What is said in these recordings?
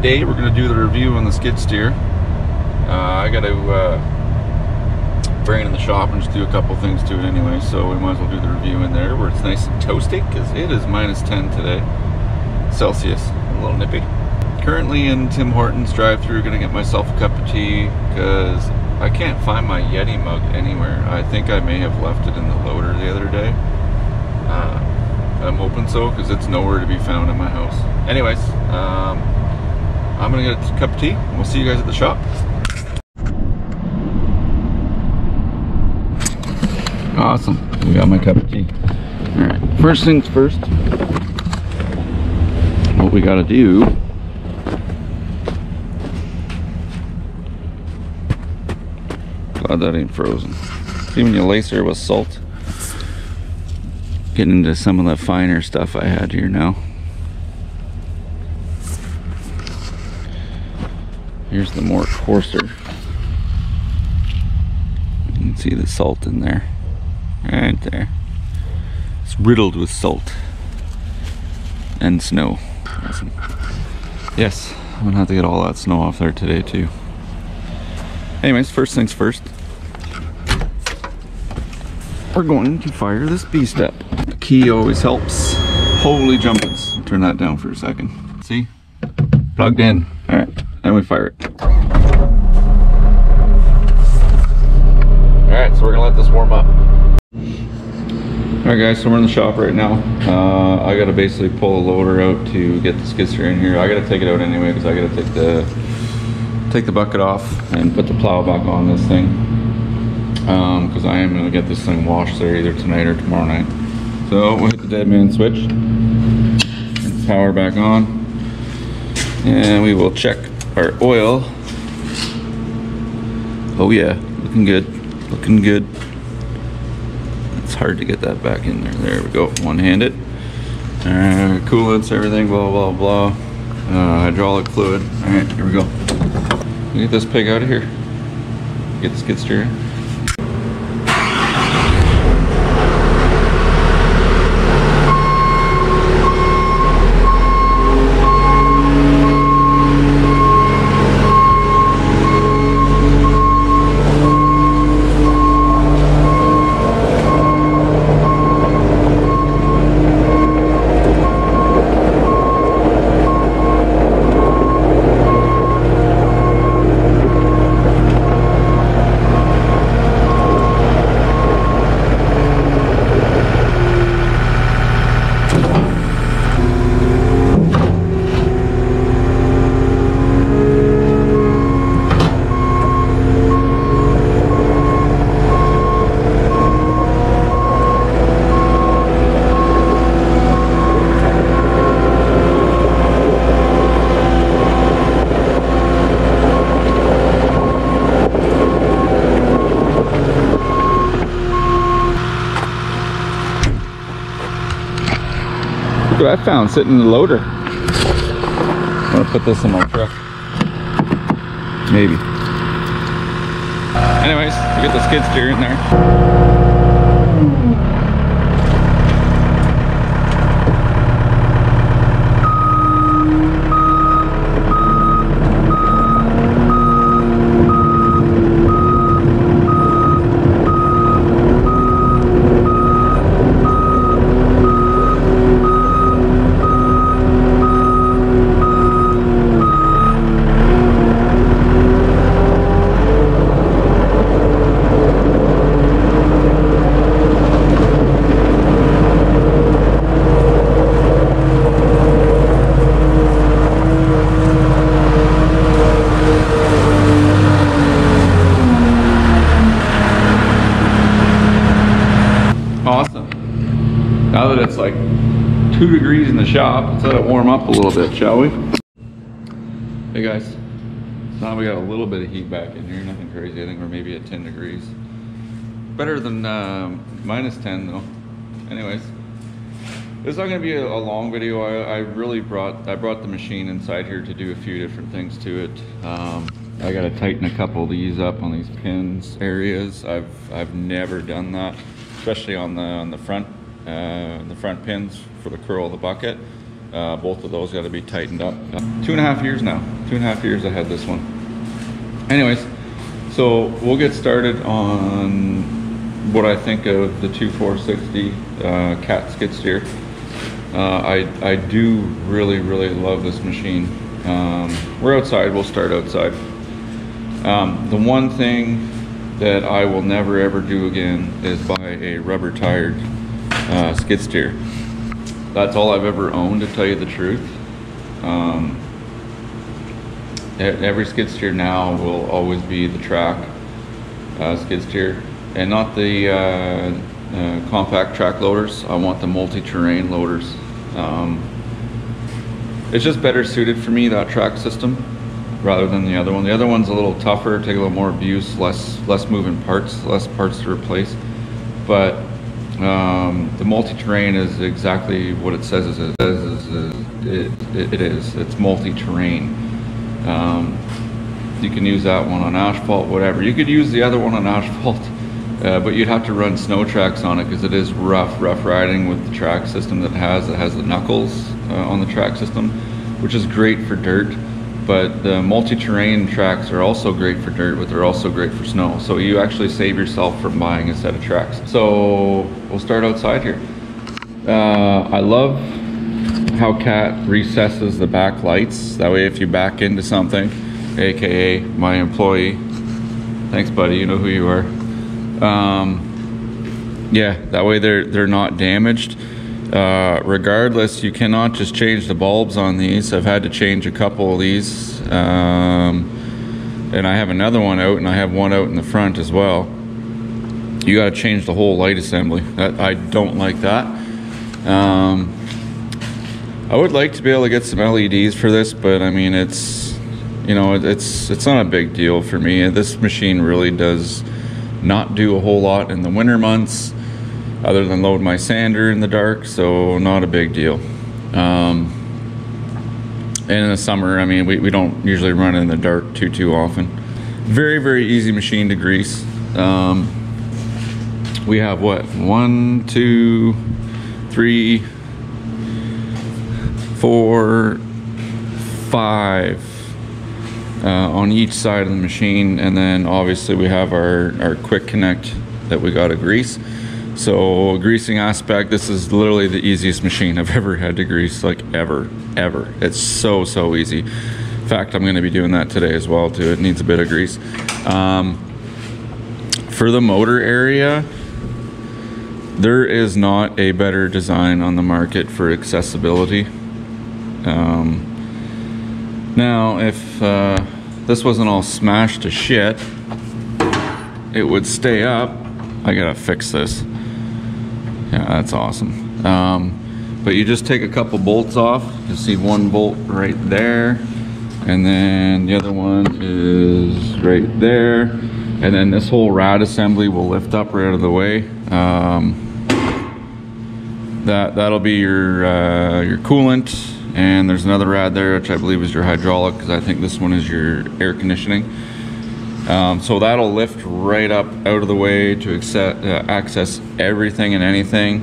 today we're going to do the review on the skid steer. I got to bring it in the shop and just do a couple things to it anyway, so we might as well do the review in there where it's nice and toasty, because it is -10 today, Celsius, a little nippy. Currently in Tim Hortons drive-thru, gonna get myself a cup of tea because I can't find my Yeti mug anywhere. I think I may have left it in the loader the other day. I'm hoping so, because it's nowhere to be found in my house. Anyways, I'm gonna get a cup of tea and we'll see you guys at the shop. Awesome, we got my cup of tea. All right, first things first, what we gotta do, glad that ain't frozen. See, when you lace her with salt, getting into some of the finer stuff I had here now. Here's the more coarser. You can see the salt in there. Right there. It's riddled with salt and snow. Awesome. Yes, I'm gonna have to get all that snow off there today too. Anyways, first things first, we're going to fire this beast up. The key always helps. Holy jumpins. Turn that down for a second. See? Plugged in. Alright, then we fire it. Alright, so we're gonna let this warm up. Alright guys, so we're in the shop right now. I gotta basically pull the loader out to get the skid steer in here. I gotta take it out anyway because I gotta take the bucket off and put the plow back on this thing. Because I am gonna get this thing washed there either tonight or tomorrow night. So we'll hit the dead man switch, turn the power back on, and we will check our oil. Oh yeah, looking good, looking good. It's hard to get that back in there. There we go, one-handed. Coolants, everything, blah, blah, blah. Hydraulic fluid. All right, here we go. Get this pig out of here. Get the skid steer. Look what I found sitting in the loader. I'm gonna put this in my truck. Maybe. Anyways, we get the skid steer in there. Awesome. Now that it's like 2 degrees in the shop, let's let it warm up a little bit, shall we? Hey guys, now we got a little bit of heat back in here, nothing crazy. I think we're maybe at 10 degrees. Better than -10 though. Anyways, this is not gonna be a long video. I brought the machine inside here to do a few different things to it. I gotta tighten a couple of these up on these pins areas. I've never done that, especially on the front pins for the curl of the bucket. Both of those got to be tightened up. 2.5 years now. 2.5 years I had this one. Anyways, so we'll get started on what I think of the 2460 cat skid steer. I do really love this machine. We're outside, we'll start outside. The one thing that I will never ever do again is buy a rubber tired skid steer. That's all I've ever owned, to tell you the truth. Every skid steer now will always be the track skid steer, and not the compact track loaders. I want the multi-terrain loaders. It's just better suited for me, that track system, rather than the other one. The other one's a little tougher, take a little more abuse, less moving parts, less parts to replace. But the multi-terrain is exactly what it says it is. It's multi-terrain. You can use that one on asphalt, whatever. You could use the other one on asphalt, but you'd have to run snow tracks on it because it is rough riding with the track system that it has. It has the knuckles on the track system, which is great for dirt. But the multi-terrain tracks are also great for dirt, but they're also great for snow. So you actually save yourself from buying a set of tracks. So we'll start outside here. I love how Cat recesses the back lights. That way if you back into something, AKA my employee, thanks buddy, you know who you are. Yeah, that way they're not damaged. Regardless, you cannot just change the bulbs on these. I've had to change a couple of these, and I have another one out, and I have one out in the front as well. You got to change the whole light assembly. I don't like that. I would like to be able to get some LEDs for this, but I mean, it's not a big deal for me. This machine really does not do a whole lot in the winter months, other than load my sander in the dark, so not a big deal. And in the summer, I mean, we don't usually run in the dark too often. Very easy machine to grease. We have what, 1, 2, 3, 4, 5 on each side of the machine, and then obviously we have our quick connect that we got to grease. So greasing aspect, this is literally the easiest machine I've ever had to grease, like ever. It's so easy. In fact, I'm going to be doing that today as well too. It needs a bit of grease. For the motor area, there is not a better design on the market for accessibility. Now, if this wasn't all smashed to shit, it would stay up. I gotta fix this. Yeah, that's awesome. But you just take a couple bolts off. You see one bolt right there, and then the other one is right there, and then this whole rad assembly will lift up right out of the way. That'll be your coolant, and there's another rad there, which I believe is your hydraulic, because I think this one is your air conditioning. So that'll lift right up out of the way to access everything and anything.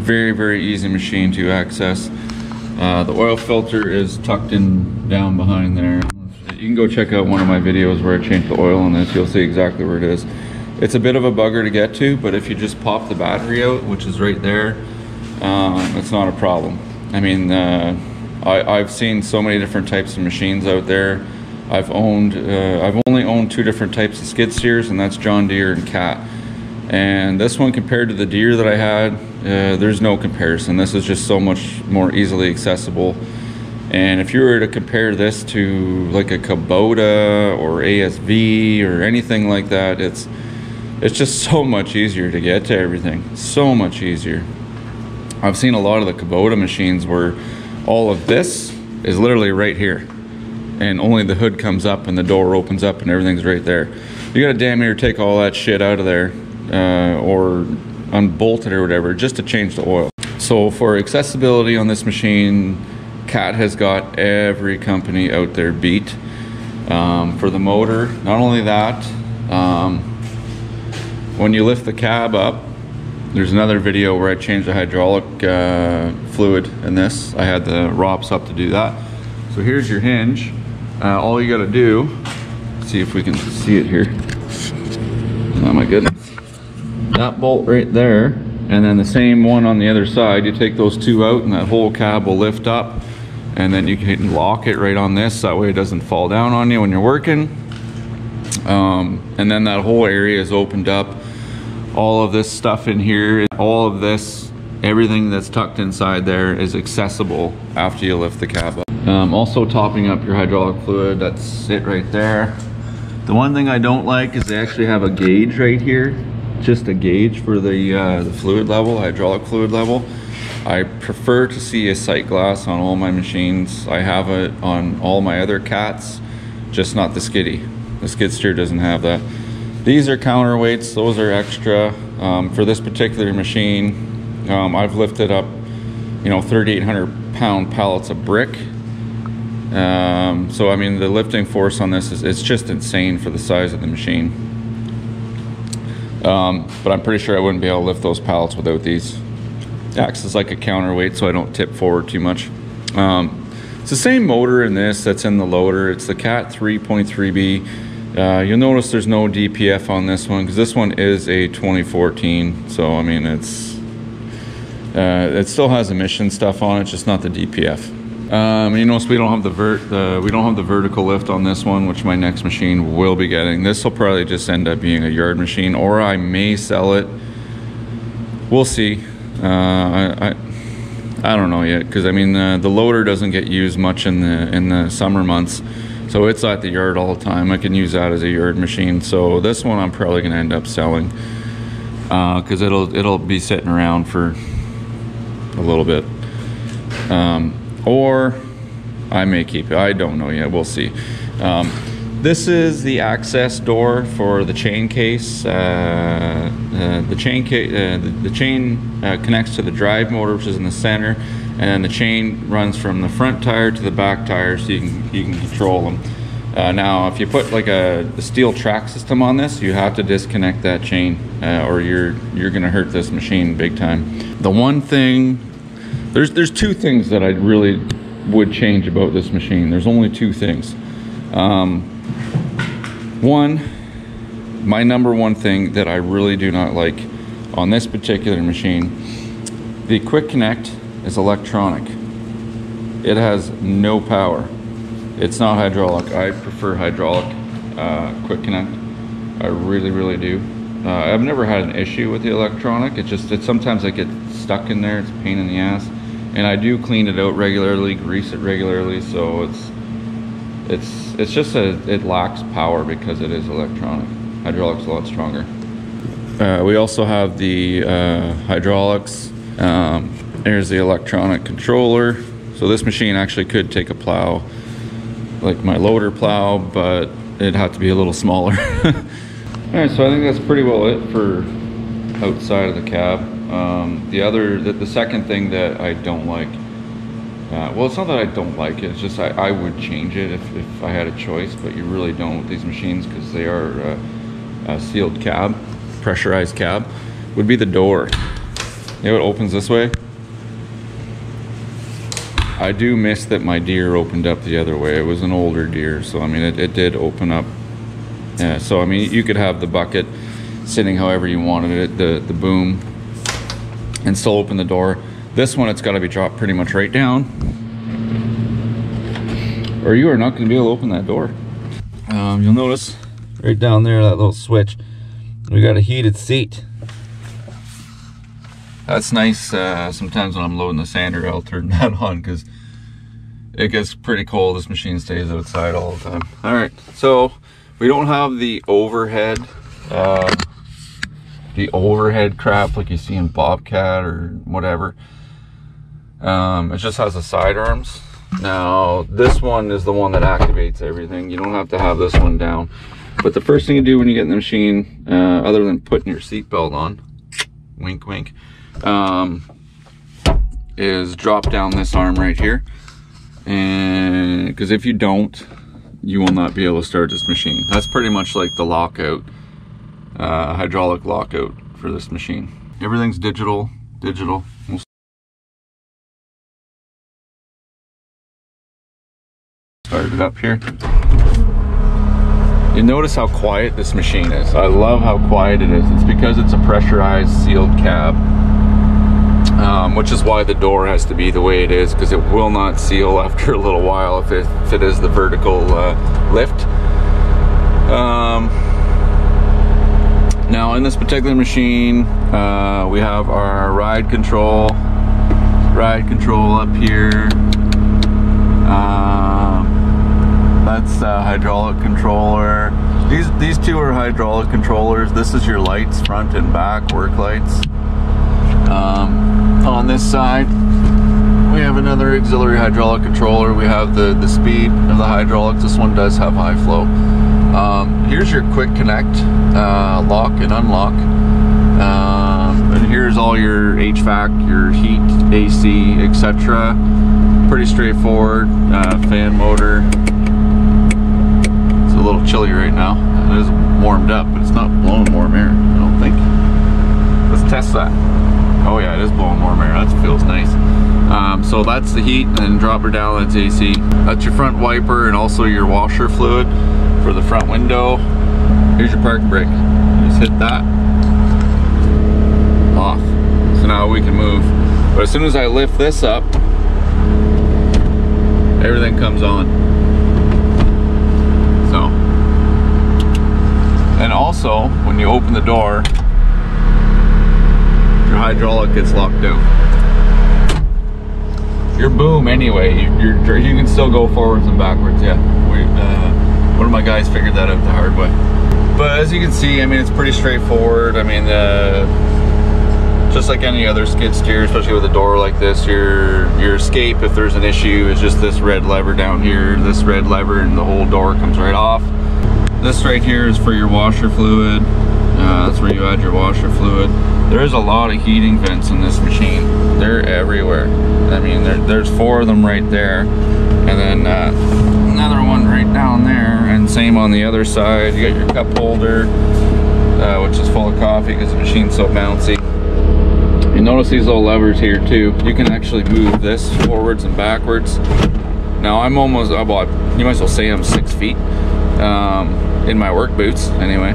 Very easy machine to access. The oil filter is tucked in down behind there. You can go check out one of my videos where I changed the oil on this. You'll see exactly where it is. It's a bit of a bugger to get to, but if you just pop the battery out, which is right there, it's not a problem. I mean, I've seen so many different types of machines out there. I've only owned 2 different types of skid steers, and that's John Deere and Cat. And this one, compared to the Deere that I had, there's no comparison. This is just so much more easily accessible. And if you were to compare this to like a Kubota or ASV or anything like that, it's just so much easier to get to everything. So much easier. I've seen a lot of the Kubota machines where all of this is literally right here, and only the hood comes up and the door opens up and everything's right there. You gotta damn near take all that shit out of there or unbolt it or whatever just to change the oil. So for accessibility on this machine, Cat has got every company out there beat. For the motor, not only that, when you lift the cab up, There's another video where I changed the hydraulic fluid in this. I had the ROPS up to do that. So here's your hinge. All you gotta do, see if we can see it here. Oh my goodness. That bolt right there, and then the same one on the other side. You take those two out and that whole cab will lift up, and then you can lock it right on this. That way it doesn't fall down on you when you're working. And then that whole area is opened up. All of this stuff in here, all of this, everything that's tucked inside there is accessible after you lift the cab up. Also topping up your hydraulic fluid, that's it right there. The one thing I don't like is they actually have a gauge right here, just a gauge for the fluid level, hydraulic fluid level. I prefer to see a sight glass on all my machines. I have it on all my other cats, just not the skiddy. The skid steer doesn't have that. These are counterweights, those are extra. For this particular machine, I've lifted up, 3,800 pound pallets of brick. So I mean, the lifting force on this it's just insane for the size of the machine. But I'm pretty sure I wouldn't be able to lift those pallets without these. It acts as like a counterweight so I don't tip forward too much. It's the same motor in this that's in the loader. It's the Cat 3.3B. You'll notice there's no DPF on this one because this one is a 2014. So I mean, it still has emission stuff on it, just not the DPF. You notice we don't have the vertical lift on this one, which my next machine will be getting. This will probably just end up being a yard machine, or I may sell it. We'll see. I don't know yet, because I mean the loader doesn't get used much in the summer months, so it's at the yard all the time. I can use that as a yard machine. So this one I'm probably going to end up selling, because it'll be sitting around for a little bit. Or I may keep it. I don't know yet. We'll see. This is the access door for the chain case. The chain connects to the drive motor, which is in the center, and then the chain runs from the front tire to the back tire, so you can control them. Now, if you put like a steel track system on this, you have to disconnect that chain, or you're going to hurt this machine big time. The one thing. There's two things that I really would change about this machine. There's only two things. One, my number one thing that I really do not like on this particular machine, the quick connect is electronic. It has no power. It's not hydraulic. I prefer hydraulic quick connect. I really do. I've never had an issue with the electronic. It's sometimes I get stuck in there. It's a pain in the ass. And I do clean it out regularly, grease it regularly, so it's just it lacks power because it is electronic. Hydraulic's a lot stronger. We also have the hydraulics. There's the electronic controller. So this machine actually could take a plow, like my loader plow, but it'd have to be a little smaller. Alright, so I think that's pretty well it for outside of the cab. The second thing that I don't like, well, it's not that I don't like it, it's just I would change it if I had a choice, but you really don't with these machines because they are a sealed cab, pressurized cab, would be the door. You know, it opens this way. I do miss that my deer opened up the other way. It was an older deer, so I mean it did open up. Yeah, so I mean you could have the bucket sitting however you wanted it, the boom, and still open the door. This one, it's got to be dropped pretty much right down, or you are not going to be able to open that door. You'll notice right down there, that little switch, we got a heated seat. That's nice. Sometimes when I'm loading the sander, I'll turn that on because it gets pretty cold. This machine stays outside all the time. All right, so we don't have the overhead crap like you see in Bobcat or whatever. It just has the side arms. Now this one is the one that activates everything. You don't have to have this one down, but the first thing you do when you get in the machine, other than putting your seatbelt on, wink wink, is drop down this arm right here, and because if you don't, you will not be able to start this machine. That's pretty much like the lockout, hydraulic lockout for this machine. Everything's digital. We'll start it up here. You notice how quiet this machine is. I love how quiet it is. It's because it's a pressurized sealed cab, which is why the door has to be the way it is, because it will not seal after a little while if it is the vertical lift. Now in this particular machine, we have our ride control up here. That's a hydraulic controller. These two are hydraulic controllers. This is your lights, front and back, work lights. On this side, we have another auxiliary hydraulic controller. We have the speed of the hydraulics. This one does have high flow. Here's your quick connect, lock and unlock. And here's all your HVAC, your heat, AC, etc. Pretty straightforward. Fan motor. It's a little chilly right now. It is warmed up, but it's not blowing warm air, I don't think. Let's test that. Oh yeah, it is blowing warm air. That feels nice. So that's the heat, and then drop her down, that's AC. That's your front wiper and also your washer fluid for the front window. Here's your parking brake. Just hit that. Off. So now we can move. But as soon as I lift this up, everything comes on. So. And also, when you open the door, your hydraulic gets locked down. Your boom anyway, you can still go forwards and backwards. Yeah, one of my guys figured that out the hard way. But as you can see, I mean, it's pretty straightforward. I mean, just like any other skid steer, especially with a door like this, your escape if there's an issue is just this red lever down here, this red lever, and the whole door comes right off. This right here is for your washer fluid. That's where you add your washer fluid. There is a lot of heating vents in this machine. They're everywhere. I mean, there's 4 of them right there, and then another one right down there, and same on the other side. You got your cup holder, which is full of coffee because the machine's so bouncy. You notice these little levers here too. You can actually move this forwards and backwards. Now I'm almost, well, you might as well say I'm 6 feet in my work boots anyway.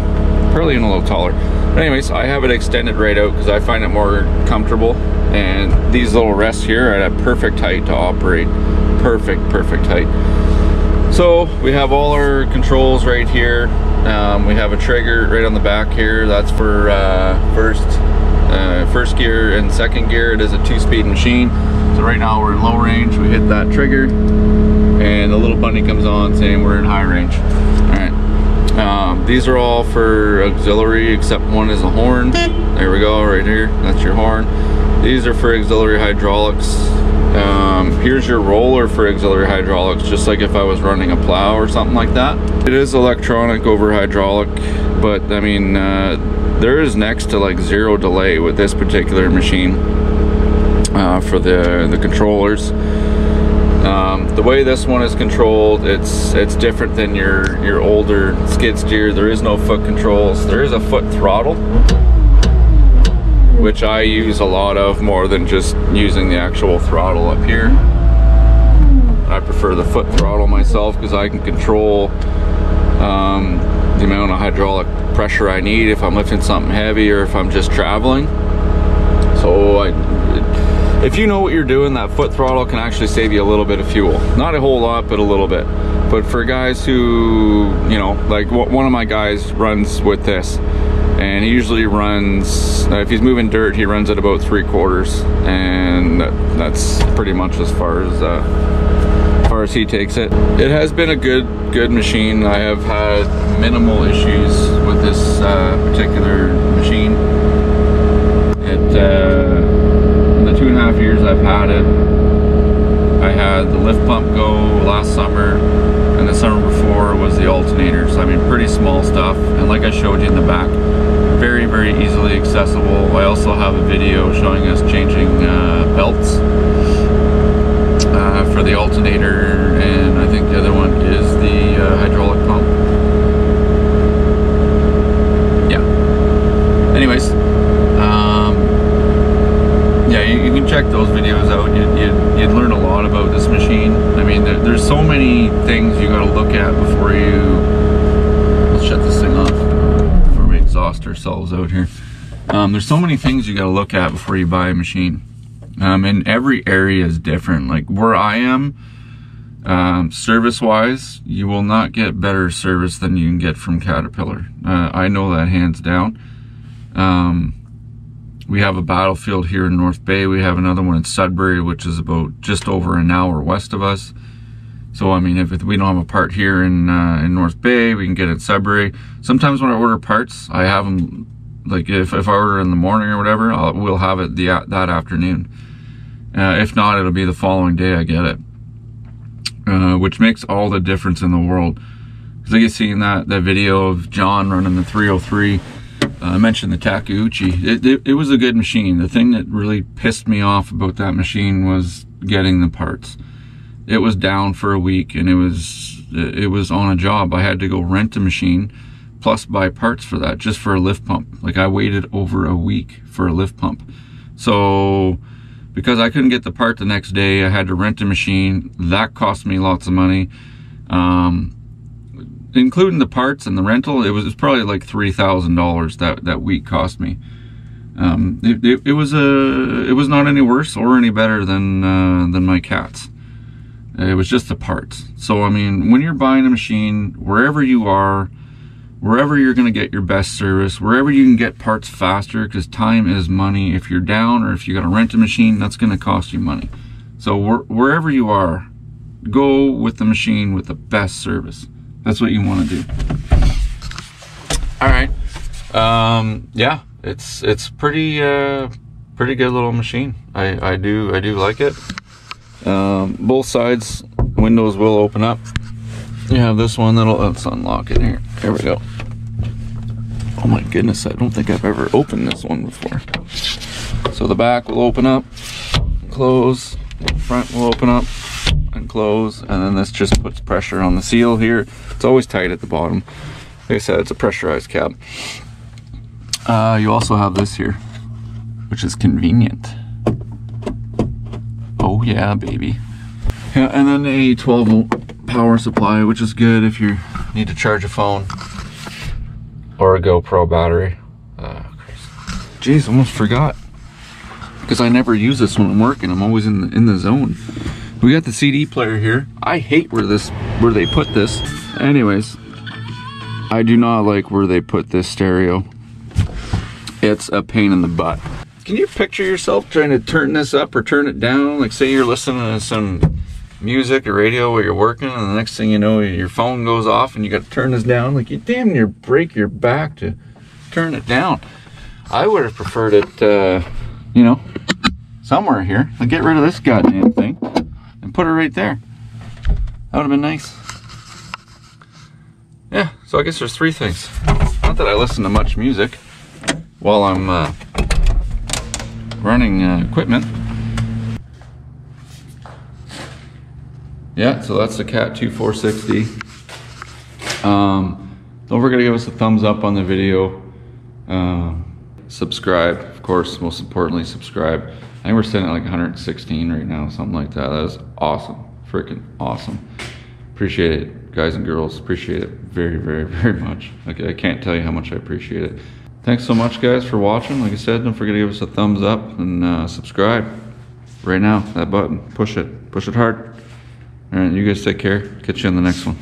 Probably even a little taller. But anyways, I have it extended right out because I find it more comfortable. And these little rests here are at a perfect height to operate. Perfect height. So we have all our controls right here. We have a trigger right on the back here. That's for first gear and second gear. It is a 2-speed machine. So right now we're in low range. We hit that trigger and the little bunny comes on saying we're in high range. All right. These are all for auxiliary, except one is a horn. There we go, right here. That's your horn. These are for auxiliary hydraulics. Here's your roller for auxiliary hydraulics, just like if I was running a plow or something like that. It is electronic over hydraulic, but I mean, there is next to like 0 delay with this particular machine for the controllers. The way this one is controlled, it's different than your older skid steer. There is no foot controls. There is a foot throttle, which I use a lot of, more than just using the actual throttle up here. I prefer the foot throttle myself because I can control the amount of hydraulic pressure I need if I'm lifting something heavy or if I'm just traveling. So if you know what you're doing, that foot throttle can actually save you a little bit of fuel. Not a whole lot, but a little bit. But for guys who, you know, like one of my guys runs with this, and he usually runs, if he's moving dirt, he runs at about 3/4, and that's pretty much as far as he takes it. It has been a good machine. I have had minimal issues with this particular machine. In the 2.5 years I've had it, I had the lift pump go last summer, and the summer before was the alternators. I mean, pretty small stuff, and like I showed you in the back, very easily accessible. I also have a video showing us changing belts for the alternator, and I think the other one is the hydraulic pump. Yeah. Anyways, ourselves out here. There's so many things you got to look at before you buy a machine. And every area is different. Like where I am, service-wise, you will not get better service than you can get from Caterpillar. I know that hands down. We have a Battlefield here in North Bay. We have another one in Sudbury, which is about just over an hour west of us. So I mean, if we don't have a part here in North Bay, we can get it in Sudbury. Sometimes when I order parts, I have them, like if I order in the morning or whatever, we'll have it that afternoon. If not, it'll be the following day I get it. Which makes all the difference in the world. Because like you see in that video of John running the 303, I mentioned the Takeuchi. It was a good machine. The thing that really pissed me off about that machine was getting the parts. It was down for a week, and it was on a job. I had to go rent a machine, plus buy parts for that, just for a lift pump. Like I waited over a week for a lift pump. So because I couldn't get the part the next day, I had to rent a machine. That cost me lots of money. Including the parts and the rental, it was probably like $3,000 that week cost me. It was not any worse or any better than my cats. It was just the parts. So I mean, when you're buying a machine, wherever you are, wherever you're going to get your best service, wherever you can get parts faster, because time is money. If you're down or if you got to rent a machine, that's going to cost you money. So wherever you are, go with the machine with the best service. That's what you want to do. All right. Yeah, it's pretty good little machine. I do like it. Both sides windows will open up. You have this one let's unlock it here. There we go. Oh my goodness, I don't think I've ever opened this one before. So the back will open up, close, front will open up and close, and then this just puts pressure on the seal here. It's always tight at the bottom. Like I said, it's a pressurized cab. You also have this here, which is convenient. Oh yeah, baby. Yeah, and then a 12-volt power supply, which is good if you need to charge a phone or a GoPro battery. Jeez, almost forgot, because I never use this when I'm working. I'm always in the zone. We got the CD player here. I hate where they put this. Anyways, I do not like where they put this stereo. It's a pain in the butt. Can you picture yourself trying to turn this up or turn it down? Like say you're listening to some music or radio while you're working, and the next thing you know, your phone goes off and you got to turn this down. Like you damn near break your back to turn it down. I would have preferred it, you know, somewhere here. I'll get rid of this goddamn thing and put it right there. That would have been nice. Yeah, so I guess there's three things. Not that I listen to much music while I'm running equipment. Yeah, so that's the Cat 2460. Don't forget to give us a thumbs up on the video. Subscribe, of course, most importantly, subscribe. I think we're sitting at like 116 right now, something like that. That is awesome, freaking awesome. Appreciate it, guys and girls. Appreciate it very, very, very much. Okay, I can't tell you how much I appreciate it. Thanks so much, guys, for watching. Like I said, don't forget to give us a thumbs up and subscribe right now. That button, push it hard. All right, you guys take care. Catch you on the next one.